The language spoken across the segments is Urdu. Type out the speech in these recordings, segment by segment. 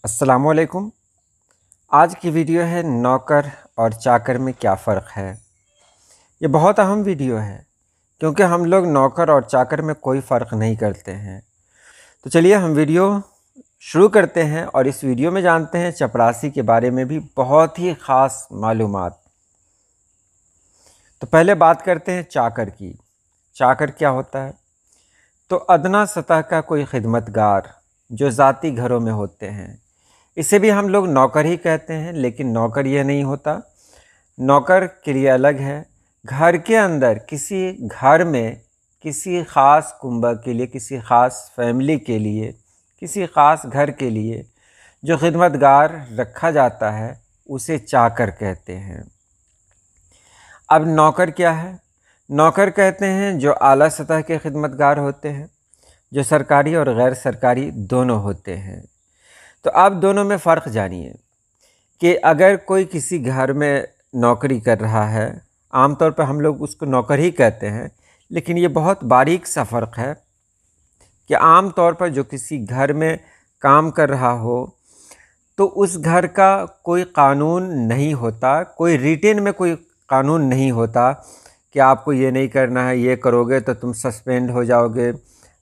السلام علیکم۔ آج کی ویڈیو ہے نوکر اور چاکر میں کیا فرق ہے۔ یہ بہت اہم ویڈیو ہے کیونکہ ہم لوگ نوکر اور چاکر میں کوئی فرق نہیں کرتے ہیں۔ تو چلیے ہم ویڈیو شروع کرتے ہیں اور اس ویڈیو میں جانتے ہیں چپراسی کے بارے میں بھی بہت ہی خاص معلومات۔ تو پہلے بات کرتے ہیں چاکر کی۔ چاکر کیا ہوتا ہے؟ تو ادنا سطح کا کوئی خدمتگار جو ذاتی گھروں میں ہوتے ہیں، اسے بھی ہم لوگ نوکر ہی کہتے ہیں، لیکن نوکر یہ نہیں ہوتا۔ نوکر کے لیے الگ ہے۔ گھر کے اندر کسی گھر میں کسی خاص کنبہ کے لیے، کسی خاص فیملی کے لیے، کسی خاص گھر کے لیے جو خدمتگار رکھا جاتا ہے اسے چاکر کہتے ہیں۔ اب نوکر کیا ہے؟ نوکر کہتے ہیں جو اعلیٰ سطح کے خدمتگار ہوتے ہیں، جو سرکاری اور غیر سرکاری دونوں ہوتے ہیں۔ تو آپ دونوں میں فرق جانیے کہ اگر کوئی کسی گھر میں نوکری کر رہا ہے، عام طور پہ ہم لوگ اس کو نوکر ہی کہتے ہیں، لیکن یہ بہت باریک سا فرق ہے کہ عام طور پر جو کسی گھر میں کام کر رہا ہو تو اس گھر کا کوئی قانون نہیں ہوتا، کوئی ریٹن میں کوئی قانون نہیں ہوتا کہ آپ کو یہ نہیں کرنا ہے، یہ کرو گے تو تم سسپینڈ ہو جاؤ گے،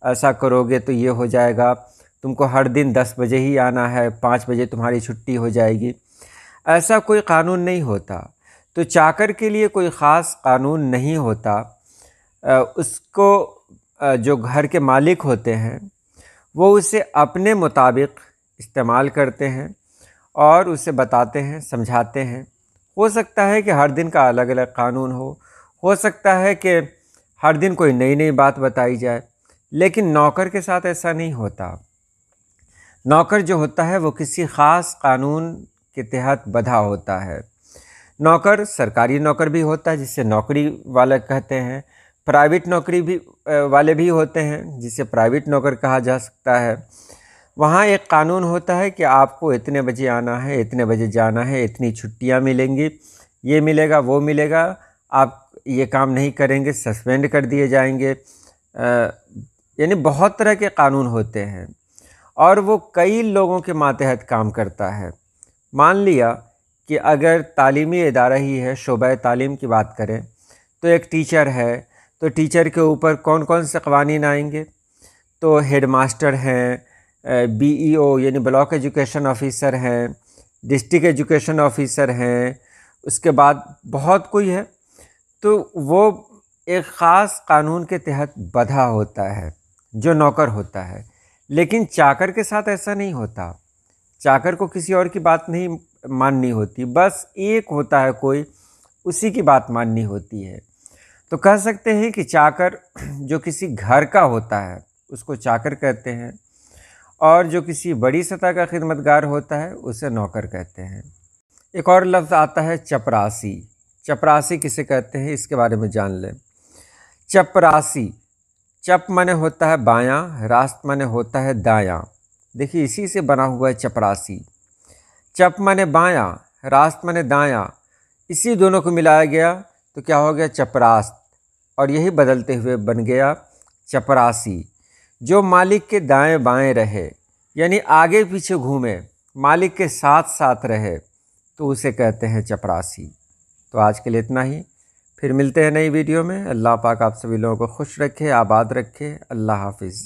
ایسا کرو گے تو یہ ہو جائے گا، تم کو ہر دن 10 بجے ہی آنا ہے، 5 بجے تمہاری چھٹی ہو جائے گی، ایسا کوئی قانون نہیں ہوتا۔ تو چاکر کے لیے کوئی خاص قانون نہیں ہوتا۔ اس کو جو گھر کے مالک ہوتے ہیں وہ اسے اپنے مطابق استعمال کرتے ہیں اور اسے بتاتے ہیں، سمجھاتے ہیں۔ ہو سکتا ہے کہ ہر دن کا الگ الگ قانون ہو سکتا ہے کہ ہر دن کوئی نئی نئی بات بتائی جائے، لیکن نوکر کے ساتھ ایسا نہیں ہوتا۔ نوکر جو ہوتا ہے وہ کسی خاص قانون کے تحت بدھا ہوتا ہے۔ نوکر سرکاری نوکر بھی ہوتا ہے جسے نوکری والا کہتے ہیں، پرائیویٹ نوکری بھی والے بھی ہوتے ہیں جسے پرائیویٹ نوکر کہا جا سکتا ہے۔ وہاں ایک قانون ہوتا ہے کہ آپ کو اتنے بجے آنا ہے، اتنے بجے جانا ہے، اتنی چھٹیاں ملیں گی، یہ ملے گا، وہ ملے گا، آپ یہ کام نہیں کریں گے سسپینڈ کر دیے جائیں گے۔ یعنی بہت طرح کے قانون ہوتے ہیں اور وہ کئی لوگوں کے ماتحت کام کرتا ہے۔ مان لیا کہ اگر تعلیمی ادارہ ہی ہے، شعبہ تعلیم کی بات کریں تو ایک ٹیچر ہے، تو ٹیچر کے اوپر کون کون سے قوانین آئیں گے؟ تو ہیڈ ماسٹر ہیں، BEO یعنی بلاک ایجوکیشن آفیسر ہیں، ڈسٹرکٹ ایجوکیشن آفیسر ہیں، اس کے بعد بہت کوئی ہے۔ تو وہ ایک خاص قانون کے تحت بدھا ہوتا ہے جو نوکر ہوتا ہے، لیکن چاکر کے ساتھ ایسا نہیں ہوتا۔ چاکر کو کسی اور کی بات نہیں ماننی ہوتی، بس ایک ہوتا ہے کوئی، اسی کی بات ماننی ہوتی ہے۔ تو کہہ سکتے ہیں کہ چاکر جو کسی گھر کا ہوتا ہے اس کو چاکر کہتے ہیں، اور جو کسی بڑی سطح کا خدمتگار ہوتا ہے اسے نوکر کہتے ہیں۔ ایک اور لفظ آتا ہے چپراسی۔ چپراسی کسے کہتے ہیں اس کے بارے میں جان لیں۔ چپراسی، چپ معنی ہوتا ہے بایاں، راست معنی ہوتا ہے دایاں۔ دیکھیے اسی سے بنا ہوا ہے چپراسی۔ چپ معنی بایاں، راست معنی دایاں، اسی دونوں کو ملایا گیا تو کیا ہو گیا؟ چپراست، اور یہی بدلتے ہوئے بن گیا چپراسی۔ جو مالک کے دائیں بائیں رہے، یعنی آگے پیچھے گھومے، مالک کے ساتھ ساتھ رہے، تو اسے کہتے ہیں چپراسی۔ تو آج کے لیے اتنا ہی، پھر ملتے ہیں نئی ویڈیو میں۔ اللہ پاک آپ سبھی لوگوں کو خوش رکھے، آباد رکھے۔ اللہ حافظ۔